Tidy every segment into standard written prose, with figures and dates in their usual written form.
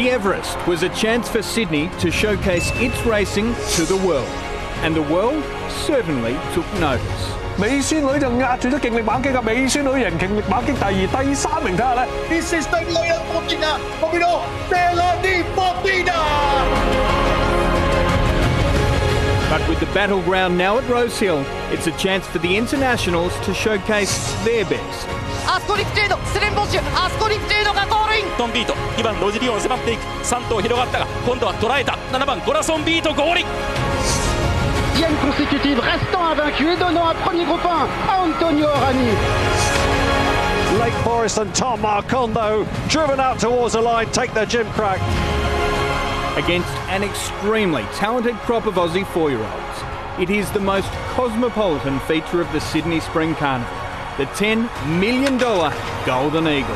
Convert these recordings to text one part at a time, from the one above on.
The Everest was a chance for Sydney to showcase its racing to the world, and the world certainly took notice. 美仙女就壓住咗勁力馬擊嘅美仙女型勁力馬擊第二、第三名睇下咧。This is the Leia Fortina, Pomino, Melanie Fortina. But with the battleground now at Rosehill, it's a chance for the internationals to showcase their best. あそこに来ているのステレンボッシュ、あそこに来ているのがゴールイン。トンビート、2番ロジリオン迫っていく。3頭広がったが今度は捉えた。7番コラソンビートゴールイン。10e consécutive, restant invaincu et donnant un premier groupe 1 à Antonio Rani. Lake Forest and Tom Marcondo driven out towards the line, take their gym crack. Against an extremely talented crop of Aussie 4-year-olds, it is the most cosmopolitan feature of the Sydney Spring Carnival, the $10 million Golden Eagle.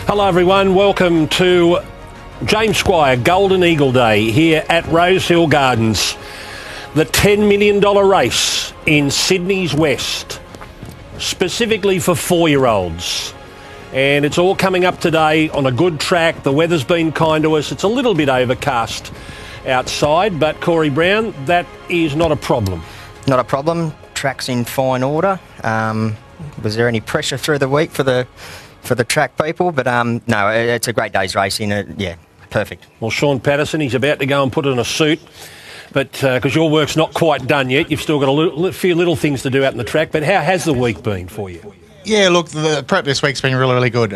Hello everyone, welcome to James Squire Golden Eagle Day here at Rosehill Gardens. The $10 million race in Sydney's West, specifically for 4-year-olds. And it's all coming up today on a good track. The weather's been kind to us. It's a little bit overcast outside, but Corey Brown, that is not a problem. Not a problem. Track's in fine order. Was there any pressure through the week for the track people? But no, it's a great day's racing. Yeah, perfect. Well, Sean Patterson, he's about to go and put on a suit, but because your work's not quite done yet, you've still got a few little things to do out in the track. But how has the week been for you? Yeah, look, the prep this week's been really, really good.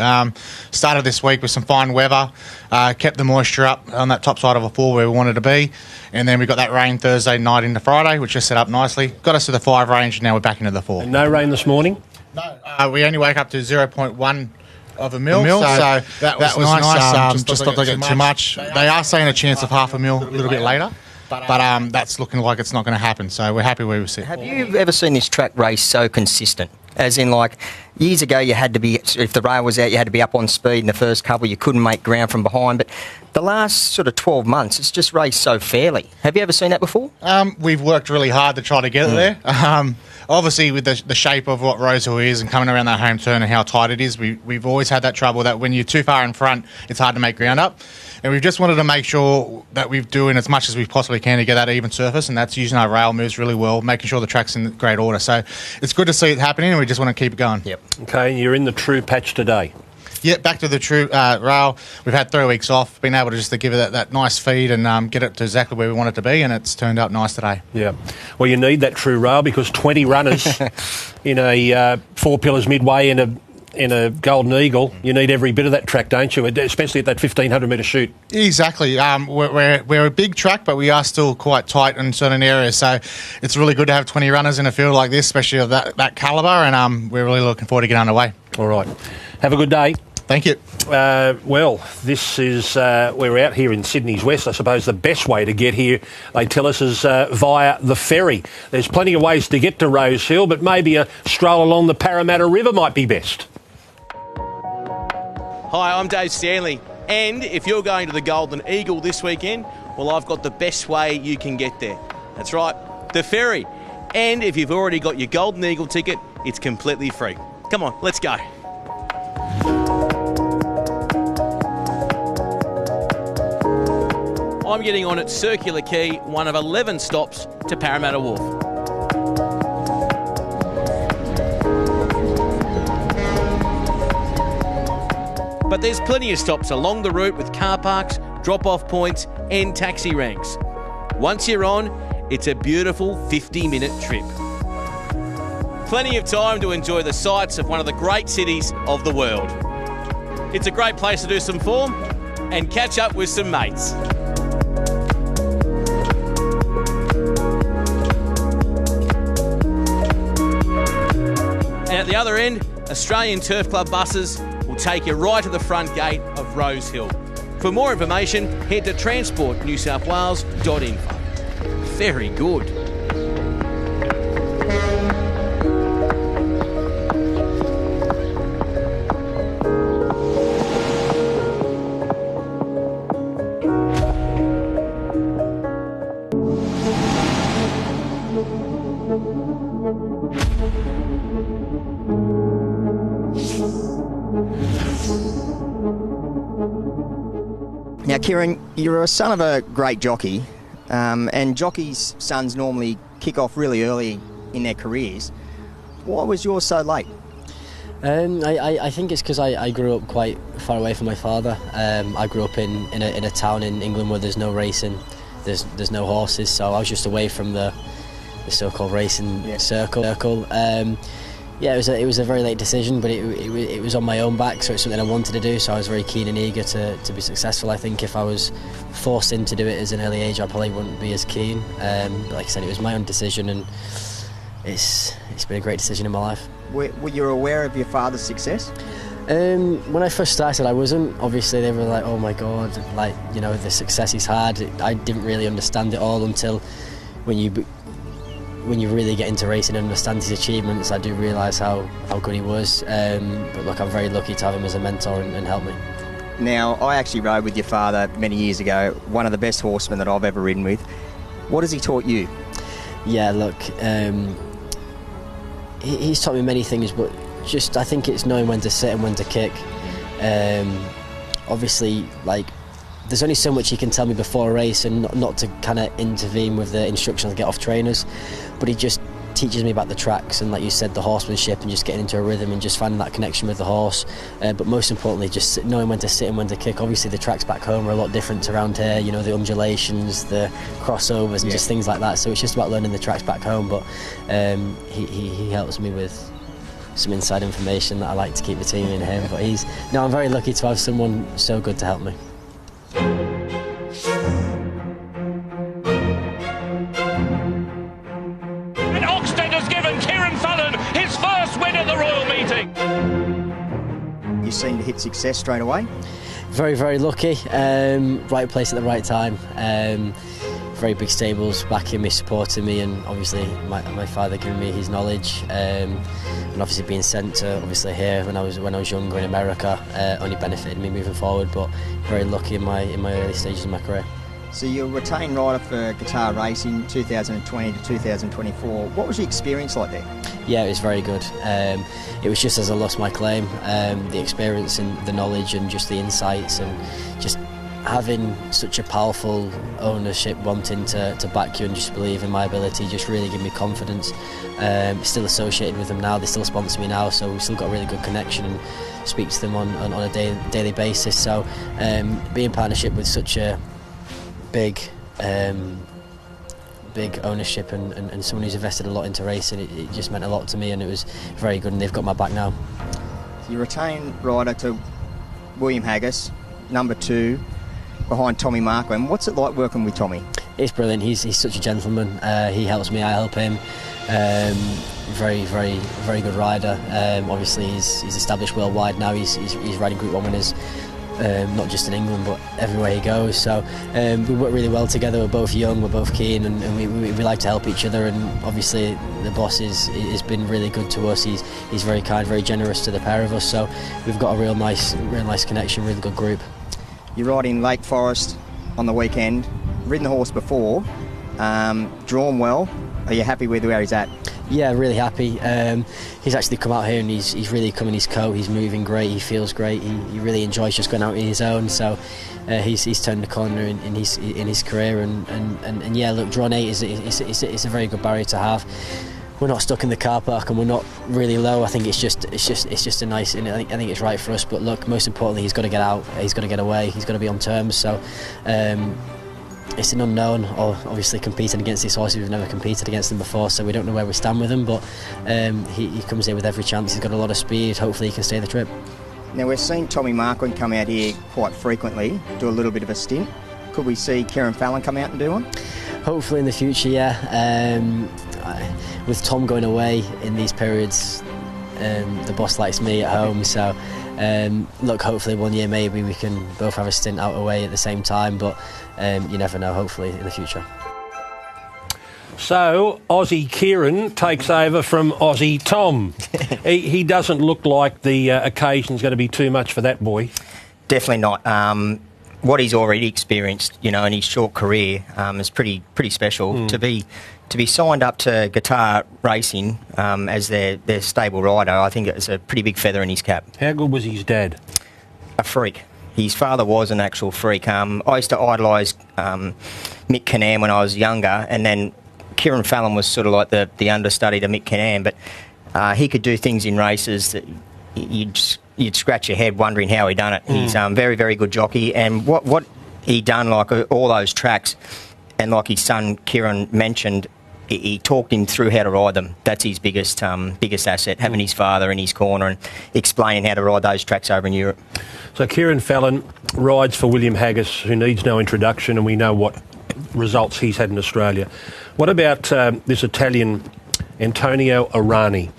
Started this week with some fine weather, kept the moisture up on that top side of a fall where we wanted to be, and then we got that rain Thursday night into Friday, which just set up nicely. Got us to the 5 range, and now we're back into the 4. And no rain this morning? No, we only wake up to 0.1 of a mil, so that was nice. Just not to get too much. They are saying a chance of half a mil a little bit later, but that's looking like it's not going to happen, so we're happy where we sit. Have you ever seen this track race so consistent? As in, like, years ago you had to be, if the rail was out, you had to be up on speed in the first couple, you couldn't make ground from behind, but the last sort of 12 months, it's just raced so fairly. Have you ever seen that before? We've worked really hard to try to get it there. Obviously, with the shape of what Rosehill is and coming around that home turn and how tight it is, we've always had that trouble that when you're too far in front, it's hard to make ground up. And we've just wanted to make sure that we're doing as much as we possibly can to get that even surface, and that's using our rail moves really well, making sure the track's in great order. So it's good to see it happening, and we just want to keep it going. Yep. Okay, you're in the true patch today. Yeah, back to the true rail. We've had 3 weeks off, been able to just to give it that nice feed and get it to exactly where we want it to be, and it's turned out nice today. Yeah. Well, you need that true rail because 20 runners in a 4 pillars midway in a Golden Eagle, you need every bit of that track, don't you? Especially at that 1,500 metre shoot. Exactly. We're a big track, but we are still quite tight in certain areas. So it's really good to have 20 runners in a field like this, especially of that calibre, and we're really looking forward to getting underway. All right. Have a good day. Thank you. Well, this is, we're out here in Sydney's West. I suppose the best way to get here, they tell us, is via the ferry. There's plenty of ways to get to Rosehill, but maybe a stroll along the Parramatta River might be best. Hi, I'm Dave Stanley, and if you're going to the Golden Eagle this weekend, well, I've got the best way you can get there. That's right, the ferry. And if you've already got your Golden Eagle ticket, it's completely free. Come on, let's go. I'm getting on at Circular Quay, one of 11 stops to Parramatta Wharf. But there's plenty of stops along the route with car parks, drop-off points and taxi ranks. Once you're on, it's a beautiful 50-minute trip. Plenty of time to enjoy the sights of one of the great cities of the world. It's a great place to do some form and catch up with some mates. And at the other end, Australian Turf Club buses will take you right to the front gate of Rosehill. For more information, head to transportnewsouthwales.info. Very good. Now, Kieran, you're a son of a great jockey, and jockeys' sons normally kick off really early in their careers. Why was yours so late? I think it's because I grew up quite far away from my father. I grew up in a town in England where there's no racing, there's no horses, so I was just away from the so-called racing circle. It was a very late decision, but it was on my own back, so it's something I wanted to do, so I was very keen and eager to be successful. I think if I was forced into do it at an early age, I probably wouldn't be as keen. But like I said, it was my own decision, and it's been a great decision in my life. Were you aware of your father's success? When I first started, I wasn't. Obviously, they were like, "Oh my God!" Like, you know, the success he's had. I didn't really understand it all until when you really get into racing and understand his achievements. I do realise how good he was. But look, I'm very lucky to have him as a mentor and help me. Now, I actually rode with your father many years ago. One of the best horsemen that I've ever ridden with. What has he taught you? Yeah, look. He's taught me many things, but just I think it's knowing when to sit and when to kick. Obviously, like, there's only so much he can tell me before a race, and not to kind of intervene with the instructions I get off trainers, but he just teaches me about the tracks and, like you said, the horsemanship and just getting into a rhythm and just finding that connection with the horse. But most importantly, just knowing when to sit and when to kick. Obviously, the tracks back home are a lot different to around here, you know, the undulations, the crossovers, and just things like that. So it's just about learning the tracks back home. But he helps me with some inside information that I like to keep between me and him. But I'm very lucky to have someone so good to help me. And Oxted has given Kieran Fallon his first win at the Royal Meeting. You seem to hit success straight away. Very, very lucky. Right place at the right time. Very big stables backing me, supporting me, and obviously my father giving me his knowledge, and obviously being sent to here when I was younger in America only benefited me moving forward. But very lucky in my early stages of my career. So you're a retained rider for Qatar Racing 2020 to 2024. What was your experience like there? Yeah, it was very good. It was just as I lost my claim, the experience and the knowledge and just the insights, and just having such a powerful ownership wanting to back you and just believe in my ability just really gave me confidence. Still associated with them now, they still sponsor me now, so we've still got a really good connection and speak to them on a daily basis. So being in partnership with such a big ownership and someone who's invested a lot into racing, it just meant a lot to me, and it was very good, and they've got my back now. So you're a retained rider to William Haggis, number 2 behind Tommy Marco. And what's it like working with Tommy? It's brilliant. He's such a gentleman. He helps me, I help him. Very, very, very good rider. Obviously, he's established worldwide now. He's riding Group 1 winners, not just in England, but everywhere he goes. So we work really well together. We're both young, we're both keen, and we like to help each other. And obviously, the boss has been really good to us. He's very kind, very generous to the pair of us. So we've got a real nice connection, really good group. You're riding Lake Forest on the weekend. Ridden the horse before, drawn well. Are you happy with where he's at? Yeah, really happy. He's actually come out here and he's really come in his coat. He's moving great. He feels great. He really enjoys just going out on his own. So he's turned the corner in his career. And yeah, look, drawn 8 is a very good barrier to have. We're not stuck in the car park and we're not really low. I think it's just a nice. And I think it's right for us. But look, most importantly, he's got to get out. He's got to get away. He's got to be on terms. So. It's an unknown, or obviously competing against these horses. We've never competed against them before, so we don't know where we stand with him, but he comes here with every chance. He's got a lot of speed. Hopefully he can stay the trip. Now we're seeing Tommy Marquand come out here quite frequently, do a little bit of a stint. Could we see Kieran Fallon come out and do one? Hopefully in the future, yeah. With Tom going away in these periods, the boss likes me at home, so look, hopefully one year maybe we can both have a stint out away at the same time, but you never know, hopefully in the future. So Aussie Kieran takes over from Aussie Tom. He doesn't look like the occasion's going to be too much for that boy. Definitely not. What he's already experienced, you know, in his short career is pretty special. To be signed up to Qatar Racing as their stable rider, I think it's a pretty big feather in his cap. How good was his dad? A freak. His father was an actual freak. I used to idolise Mick Canam when I was younger, and then Kieran Fallon was sort of like the understudy to Mick Canam, but he could do things in races that you'd scratch your head wondering how he done it. He's very, very good jockey, and what he done, like all those tracks, and like his son Kieran mentioned, he talked him through how to ride them. That's his biggest asset, having his father in his corner and explaining how to ride those tracks over in Europe. So Kieran Fallon rides for William Haggis, who needs no introduction, and we know what results he's had in Australia. What about this Italian Antonio Arani,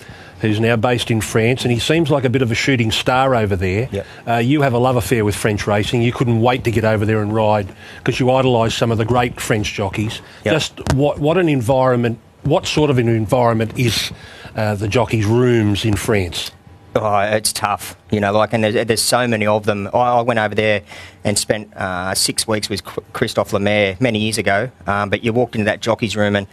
who's now based in France, and he seems like a bit of a shooting star over there. Yep. You have a love affair with French racing. You couldn't wait to get over there and ride because you idolise some of the great French jockeys. Yep. Just what an environment, what sort of an environment is the jockeys' rooms in France? Oh, it's tough, and there's so many of them. I went over there and spent 6 weeks with Christophe Lemaire many years ago, but you walked into that jockey's room and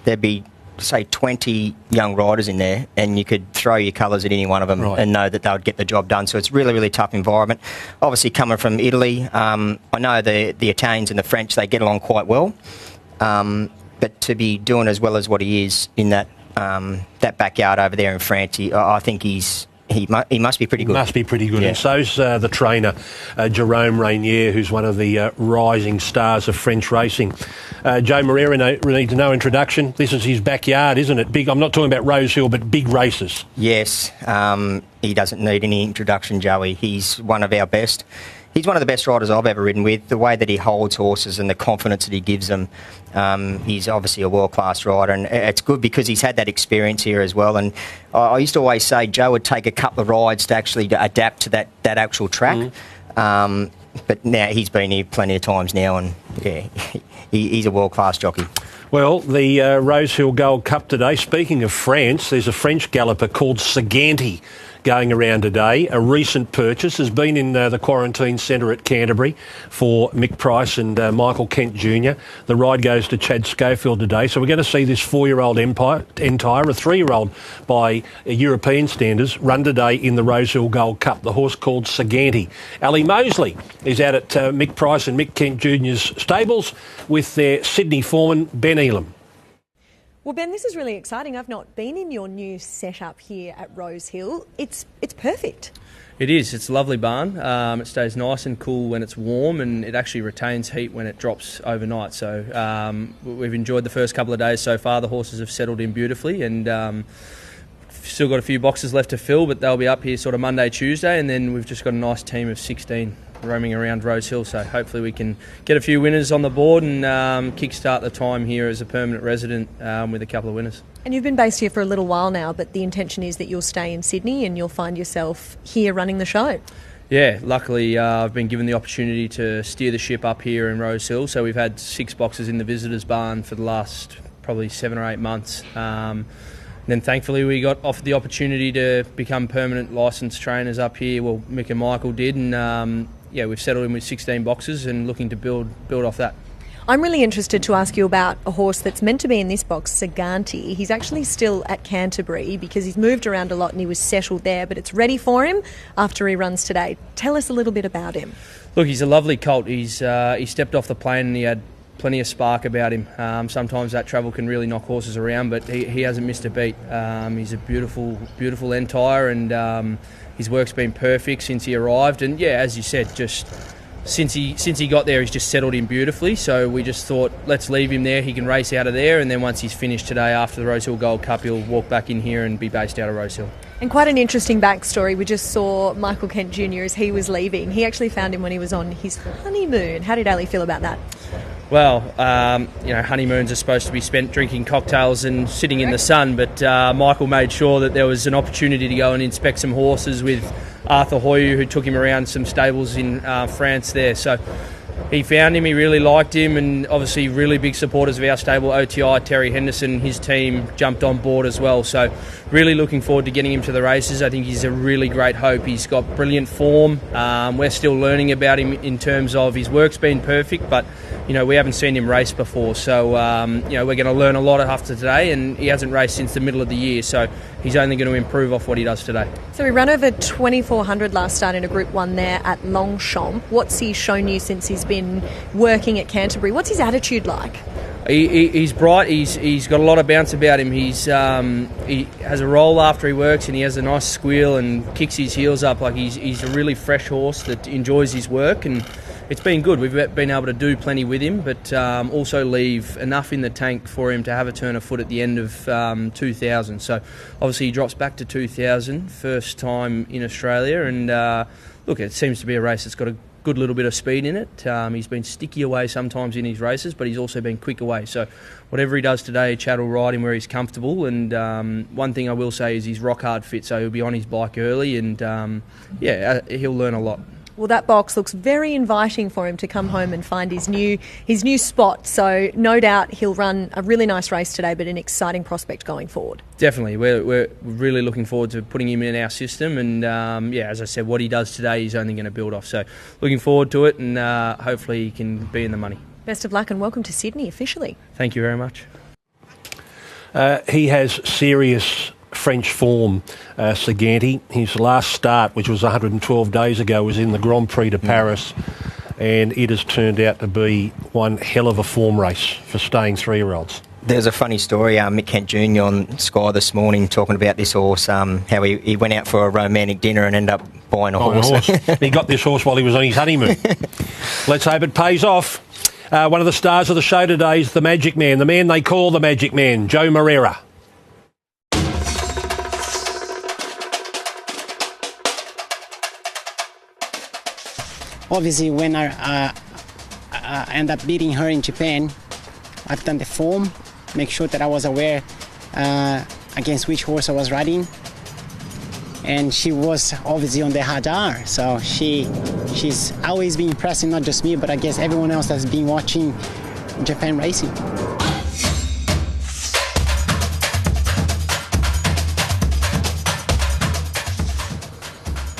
there'd be, say, 20 young riders in there, and you could throw your colours at any one of them and know that they would get the job done. So it's really, really tough environment. Obviously, coming from Italy, I know the Italians and the French, they get along quite well, but to be doing as well as what he is in that backyard over there in France, I think he must be pretty good. Must be pretty good. Yeah. And so's the trainer, Jerome Rainier, who's one of the rising stars of French racing. Joao Morera needs no introduction. This is his backyard, isn't it? Big. I'm not talking about Rosehill, but big races. Yes. He doesn't need any introduction, Joey. He's one of our best. He's one of the best riders I've ever ridden with. The way that he holds horses and the confidence that he gives them, he's obviously a world-class rider, and it's good because he's had that experience here as well. And I used to always say Joe would take a couple of rides to actually adapt to that actual track. But now he's been here plenty of times now, and yeah, he's a world-class jockey. Well, the Rosehill Gold Cup today, speaking of France, there's a French galloper called Saganti going around today. A recent purchase, has been in the quarantine centre at Canterbury for Mick Price and Michael Kent Jr. The ride goes to Chad Schofield today. So we're going to see this 4-year-old Entire, a 3-year-old by European standards, run today in the Rosehill Gold Cup. The horse called Saganti. Ali Mosley is out at Mick Price and Mick Kent Jr.'s stables with their Sydney foreman, Ben Elam. Well, Ben, this is really exciting. I've not been in your new setup here at Rosehill. It's perfect. It is. It's a lovely barn. It stays nice and cool when it's warm, and it actually retains heat when it drops overnight. So we've enjoyed the first couple of days so far. The horses have settled in beautifully, and still got a few boxes left to fill, but they'll be up here sort of Monday, Tuesday, and then we've just got a nice team of 16 roaming around Rosehill, so hopefully we can get a few winners on the board and kick-start the time here as a permanent resident with a couple of winners. And you've been based here for a little while now, but the intention is that you'll stay in Sydney and you'll find yourself here running the show. Yeah, luckily I've been given the opportunity to steer the ship up here in Rosehill, so we've had 6 boxes in the visitors' barn for the last probably 7 or 8 months. Then thankfully we got offered the opportunity to become permanent licensed trainers up here. Well, Mick and Michael did, and yeah, we've settled in with 16 boxes and looking to build off that. I'm really interested to ask you about a horse that's meant to be in this box, Saganti. He's actually still at Canterbury because he's moved around a lot and he was settled there, but it's ready for him after he runs today. Tell us a little bit about him. Look, he's a lovely colt. He stepped off the plane and he had plenty of spark about him. Sometimes that travel can really knock horses around, but he hasn't missed a beat. He's a beautiful, beautiful Entire, and his work's been perfect since he arrived. And yeah, as you said, just since he got there, he's just settled in beautifully. So we just thought, let's leave him there. He can race out of there, and then once he's finished today after the Rosehill Gold Cup, he'll walk back in here and be based out of Rosehill. And quite an interesting backstory. We just saw Michael Kent Jr. as he was leaving. He actually found him when he was on his honeymoon. How did Ali feel about that? Well, honeymoons are supposed to be spent drinking cocktails and sitting in the sun, but Michael made sure that there was an opportunity to go and inspect some horses with Arthur Hoyu, who took him around some stables in France there. So he found him, he really liked him, and obviously really big supporters of our stable, OTI, Terry Henderson, his team jumped on board as well. So really looking forward to getting him to the races. I think he's a really great hope. He's got brilliant form. We're still learning about him in terms of his work's been perfect, but we haven't seen him race before. So we're going to learn a lot after today, and he hasn't raced since the middle of the year. So he's only going to improve off what he does today. So he ran over 2400 last start in a Group 1 there at Longchamp. What's he shown you since he's been working at Canterbury? What's his attitude like? He's bright. He's got a lot of bounce about him. He has a roll after he works, and he has a nice squeal and kicks his heels up. Like he's a really fresh horse that enjoys his work, and it's been good. We've been able to do plenty with him, but also leave enough in the tank for him to have a turn of foot at the end of 2000. So obviously he drops back to 2000, first time in Australia, and look, it seems to be a race that's got a good little bit of speed in it. He's been sticky away sometimes in his races, but he's also been quick away. So whatever he does today, Chad will ride him where he's comfortable. And one thing I will say is he's rock hard fit, so he'll be on his bike early, and he'll learn a lot. Well, that box looks very inviting for him to come home and find his new spot. So no doubt he'll run a really nice race today, but an exciting prospect going forward. Definitely. We're really looking forward to putting him in our system. And, as I said, what he does today he's only going to build off. So looking forward to it, and hopefully he can be in the money. Best of luck and welcome to Sydney officially. Thank you very much. He has serious French form, Saganti. His last start, which was 112 days ago, was in the Grand Prix de Paris, and it has turned out to be one hell of a form race for staying 3-year-olds. There's a funny story, Mick Kent Jr. on Sky this morning talking about this horse, how he went out for a romantic dinner and ended up buying a horse. He got this horse while he was on his honeymoon. Let's hope it pays off. One of the stars of the show today is the Magic Man, the man they call the Magic Man, Joao Morera. Obviously, when I end up beating her in Japan, I've done the form, make sure that I was aware against which horse I was riding. And she was obviously on the Hadar, so she's always been impressing not just me, but I guess everyone else that's been watching Japan racing.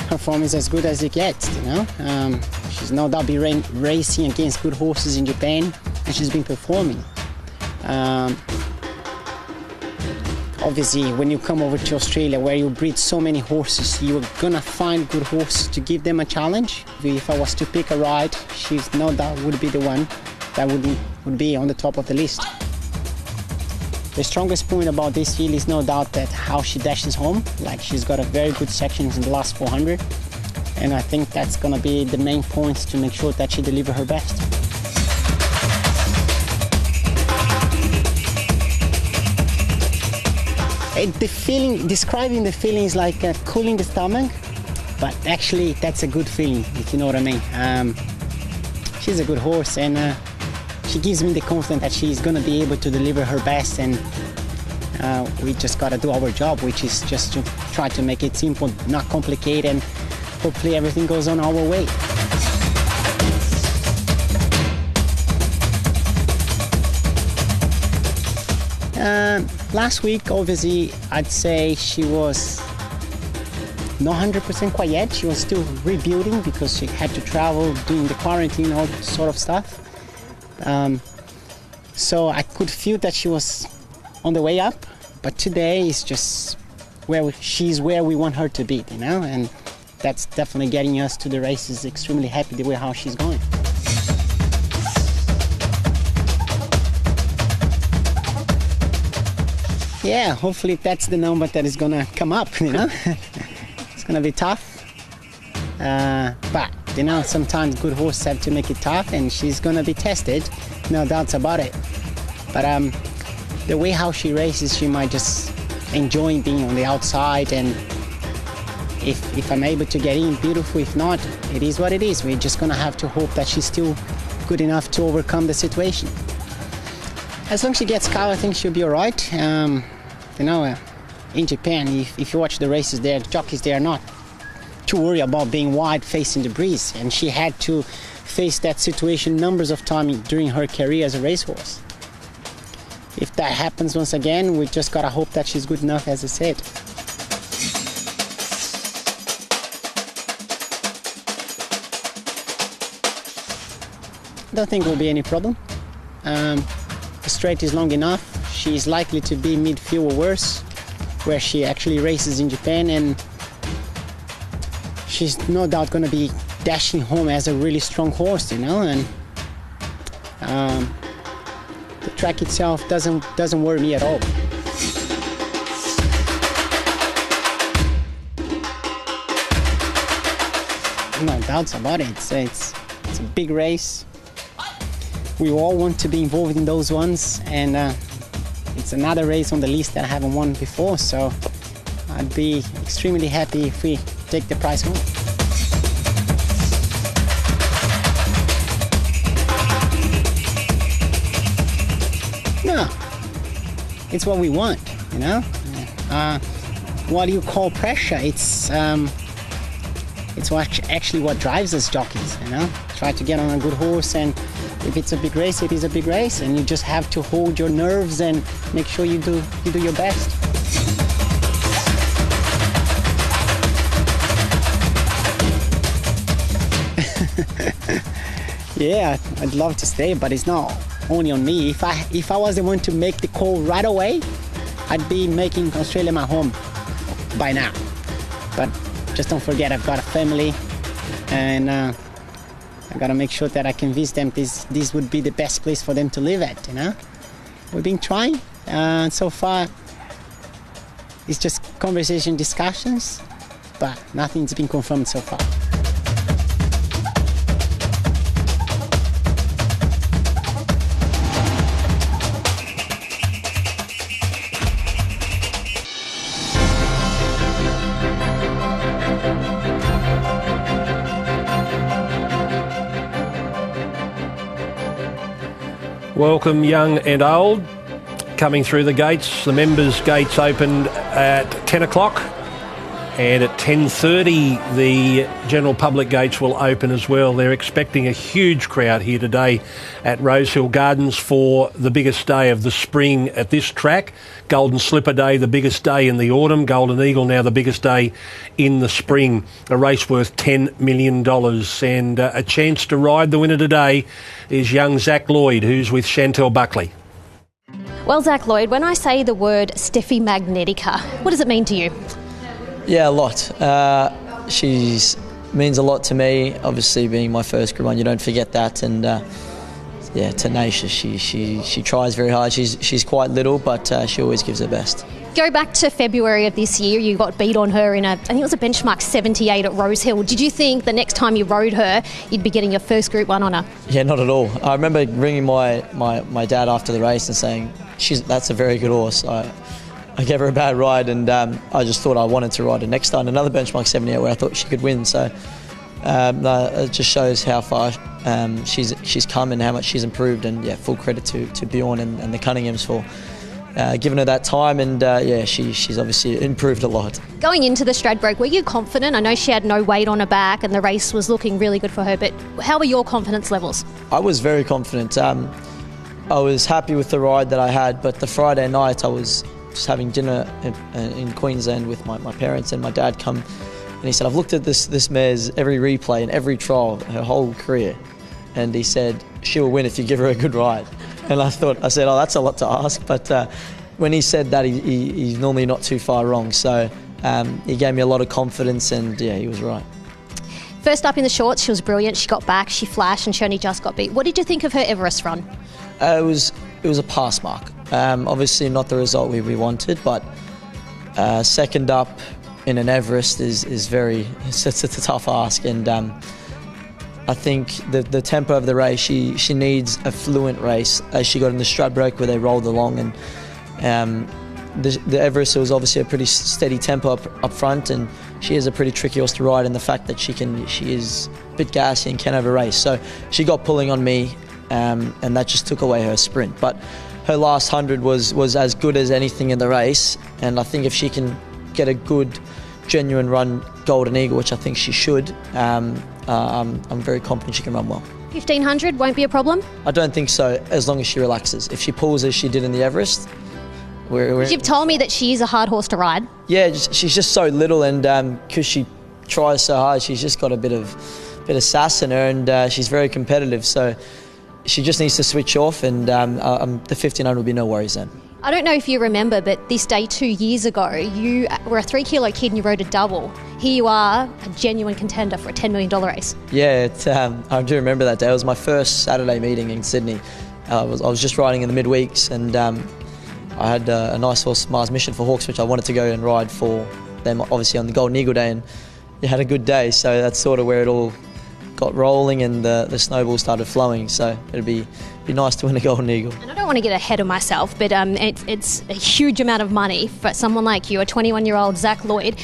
Her form is as good as it gets, you know. She's no doubt been racing against good horses in Japan, and she's been performing. Obviously, when you come over to Australia, where you breed so many horses, you're gonna find good horses to give them a challenge. If I was to pick a ride, she's no doubt would be the one that would be on the top of the list. The strongest point about this field is no doubt that how she dashes home. Like, she's got a very good sections in the last 400, and I think that's gonna be the main points to make sure that she delivers her best. The feeling, describing the feeling is like cooling the stomach, but actually that's a good feeling, if you know what I mean. She's a good horse, and she gives me the confidence that she's going to be able to deliver her best, and we just got to do our job, which is just to try to make it simple, not complicated, and hopefully everything goes on our way. Last week, obviously, I'd say she was not 100% quite yet. She was still rebuilding because she had to travel, doing the quarantine, all that sort of stuff. So I could feel that she was on the way up, but today is just she's where we want her to be, you know, and that's definitely getting us to the races. Extremely happy the way how she's going. Yeah, hopefully that's the number that is gonna come up, you know. It's gonna be tough, but you know, sometimes good horses have to make it tough, and she's gonna be tested, no doubts about it. But the way how she races, she might just enjoy being on the outside, and if I'm able to get in, beautiful. If not, it is what it is. We're just gonna have to hope that she's still good enough to overcome the situation. As long as she gets cow, I think she'll be all right. You know, in Japan, if you watch the races there, the jockeys, they are not too worried about being wide facing the breeze, and she had to face that situation numbers of times during her career as a racehorse. If that happens once again, we just gotta hope that she's good enough, as I said. I don't think will be any problem. The straight is long enough. She's likely to be midfield or worse. where she actually races in Japan, and she's no doubt going to be dashing home as a really strong horse, and the track itself doesn't worry me at all. No doubts about it. It's a big race. We all want to be involved in those ones, and it's another race on the list that I haven't won before, so I'd be extremely happy if we take the prize home. No, it's what we want, you know. What do you call pressure? It's actually what drives us jockeys, you know. Try to get on a good horse, and if it's a big race, it is a big race, and you just have to hold your nerves and make sure you do your best. Yeah, I'd love to stay, but it's not only on me. If I was the one to make the call right away, I'd be making Australia my home by now. But just don't forget, I've got a family, and I gotta make sure that I convince them this would be the best place for them to live at, you know. We've been trying, so far it's just conversation, discussions, but nothing's been confirmed so far. Welcome, young and old, coming through the gates. The members' gates opened at 10 o'clock, and at 10:30 the general public gates will open as well. They're expecting a huge crowd here today at Rosehill Gardens for the biggest day of the spring at this track. Golden Slipper Day, the biggest day in the autumn. Golden Eagle now the biggest day in the spring. A race worth $10 million, and a chance to ride the winner today is young Zack Lloyd, who's with Chantel Buckley. Well, Zack Lloyd, when I say the word Steffi Magnetica, what does it mean to you? Yeah, a lot. She's means a lot to me. Obviously, being my first Group 1, you don't forget that. And yeah, tenacious. She tries very hard. She's quite little, but she always gives her best. Go back to February of this year. You got beat on her in I think it was a benchmark 78 at Rosehill. Did you think the next time you rode her, you'd be getting your first Group 1 honour? Yeah, not at all. I remember ringing my dad after the race and saying, "That's a very good horse." I gave her a bad ride, and I just thought I wanted to ride her next time. Another benchmark 78 where I thought she could win. So it just shows how far she's come and how much she's improved. And yeah, full credit to Bjorn and the Cunninghams for giving her that time. And yeah, she's obviously improved a lot. Going into the Stradbroke, were you confident? I know she had no weight on her back, and the race was looking really good for her. But how were your confidence levels? I was very confident. I was happy with the ride that I had, but the Friday night I was just having dinner in Queensland with my parents, and my dad come and he said, "I've looked at this mare's every replay and every trial, her whole career, and he said she'll win if you give her a good ride." And I said, "Oh, that's a lot to ask," but when he said that, he's normally not too far wrong. So he gave me a lot of confidence, and yeah, he was right. First up in the shorts, she was brilliant. She got back, she flashed, and she only just got beat. What did you think of her Everest run? It was a pass mark. Obviously not the result we wanted, but second up in an Everest is it's a tough ask, and I think the tempo of the race, she needs a fluent race, as she got in the Stradbroke where they rolled along, and the Everest was obviously a pretty steady tempo up front, and she is a pretty tricky horse to ride, and the fact that she is a bit gassy and can over race, so she got pulling on me, and that just took away her sprint. But her last 100 was as good as anything in the race, and I think if she can get a good, genuine run Golden Eagle, which I think she should, I'm very confident she can run well. 1500 won't be a problem? I don't think so, as long as she relaxes. If she pulls as she did in the Everest... You've told me that she is a hard horse to ride. Yeah, she's just so little, and because she tries so hard, she's just got a bit of sass in her, and she's very competitive, so she just needs to switch off, and the 1500 will be no worries then. I don't know if you remember, but this day 2 years ago, you were a 3 kilo kid and you rode a double. Here you are, a genuine contender for a $10 million race. Yeah, I do remember that day. It was my first Saturday meeting in Sydney. I was just riding in the midweeks, and I had a nice horse, Mars Mission for Hawks, which I wanted to go and ride for them, obviously on the Golden Eagle Day, and you had a good day. So that's sort of where it all got rolling and the snowball started flowing. So it'd be nice to win a Golden Eagle. And I don't want to get ahead of myself, but it's a huge amount of money for someone like you, a 21-year-old Zack Lloyd.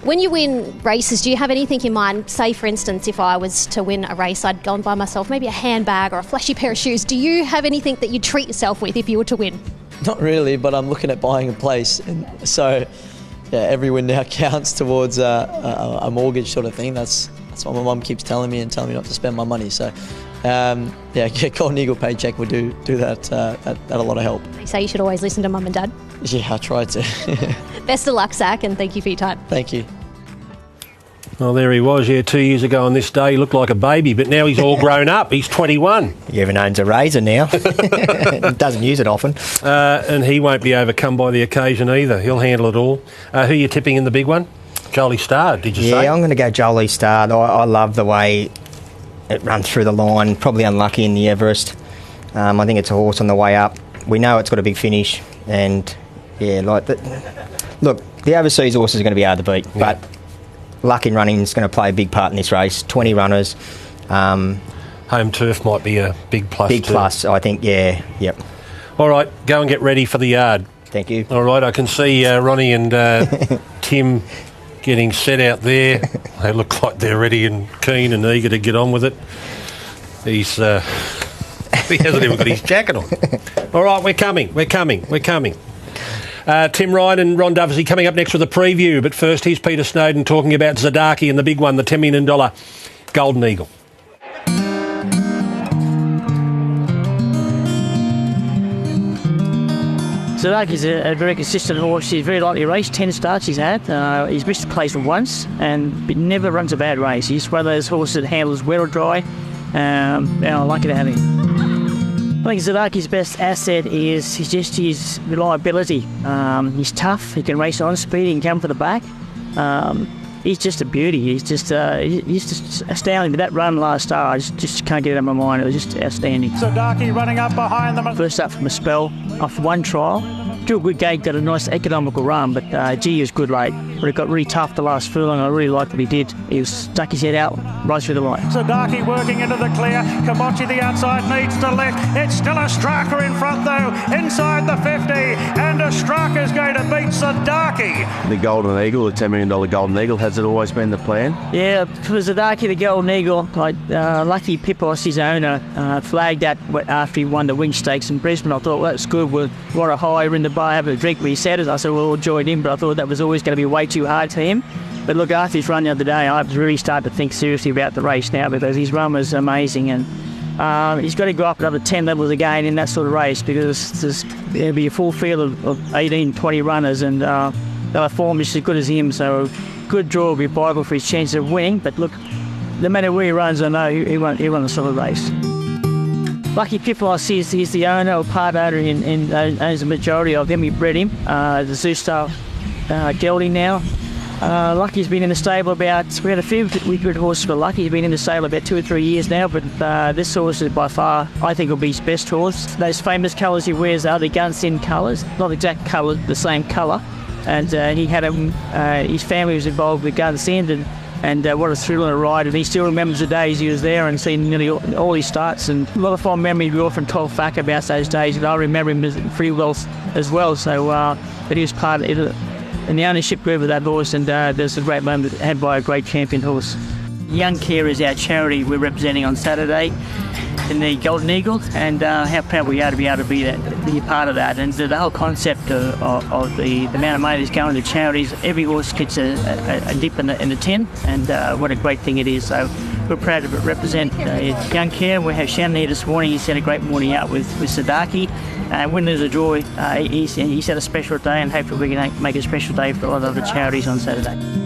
When you win races, do you have anything in mind? Say, for instance, if I was to win a race, I'd go and buy myself maybe a handbag or a flashy pair of shoes. Do you have anything that you'd treat yourself with if you were to win? Not really, but I'm looking at buying a place. And so, yeah, every win now counts towards a mortgage sort of thing. That's what my mum keeps telling me and telling me not to spend my money. So, Golden Eagle paycheck would do that a lot of help. They say you should always listen to mum and dad. Yeah, I try to. Best of luck, Zack, and thank you for your time. Thank you. Well, there he was, 2 years ago on this day. He looked like a baby, but now he's all grown up. He's 21. He even owns a razor now. Doesn't use it often. And he won't be overcome by the occasion either. He'll handle it all. Who are you tipping in the big one? Jolie St, did you say? Yeah, I'm going to go Jolie St. I love the way it runs through the line. Probably unlucky in the Everest. I think it's a horse on the way up. We know it's got a big finish, and yeah, look, the overseas horse is going to be hard to beat, but luck in running is going to play a big part in this race. 20 runners. Home turf might be a big plus. Big plus, I think, yeah. Yep. All right, go and get ready for the yard. Thank you. All right, I can see Ronnie and Tim getting set out there. They look like they're ready and keen and eager to get on with it. He's... he hasn't even got his jacket on. All right, we're coming. Tim Ryan and Ron Doversey coming up next with a preview. But first, here's Peter Snowden talking about Zadaki and the big one, the $10 million Golden Eagle. Zadaki's a very consistent horse. He's very lightly raced, 10 starts he's had. He's missed a place once and never runs a bad race. He's one of those horses that handles wet or dry. And I like it out of him. I think Zadaki's best asset is his reliability. He's tough, he can race on speed, he can come for the back. He's just a beauty. He's just astounding. But that run last start, I just can't get it out of my mind. It was just outstanding. Zadaki running up behind them. First up from a spell, off one trial. Drew a good gate, got a nice economical run, but he was good late. But it got really tough the last furlong. I really liked what he did. He stuck his head out right through the line. Zadaki working into the clear. Kamachi the outside needs to lift. It's still Ostraka in front though, inside the 50, and Ostraka's going to beat Zadaki. The Golden Eagle, the $10 million Golden Eagle, has it always been the plan? Yeah, for Zadaki, the Golden Eagle, lucky Pipos, his owner, flagged that after he won the Wing Stakes in Brisbane. I thought, well, that's good. We'll ride a higher in the bar, have a drink. He said it. I said, well, we'll join him, but I thought that was always going to be way too hard for him. But look, after his run the other day, I've really started to think seriously about the race now, because his run was amazing, and he's got to go up another 10 levels again in that sort of race, because there'll be a full field of 18, 20 runners, and they'll have form just as good as him, so good draw will be vital for his chances of winning. But look, no matter where he runs, I know he'll run a solid race. Lucky Pipos, he's the owner or part owner and owns the majority of them. He bred him, the Zoo-style gelding now. Lucky's been in the stable we had a few good horses for Lucky. He's been in the stable about 2 or 3 years now, but this horse is by far, I think, will be his best horse. Those famous colours he wears are the Gun-Sin colours, not exact colour, the same colour. And he had his family was involved with Gun-Sin, and what a thrill and a ride. And he still remembers the days he was there and seen nearly all his starts. And a lot of fond memories we often told Fack about those days, and I remember him pretty well as well. So but he was part of it. In the ownership group of that horse, and there's a great moment had by a great champion horse. Young Care is our charity we're representing on Saturday in the Golden Eagle, and how proud we are to be able to be a part of that. And the whole concept of the amount of money that's going to charities, every horse gets a dip in the tin, and what a great thing it is. So we're proud to represent Young Care. We have Shannon here this morning. He's had a great morning out with Zadaki. When there's a draw, he's had a special day, and hopefully we can make a special day for a lot of the charities on Saturday.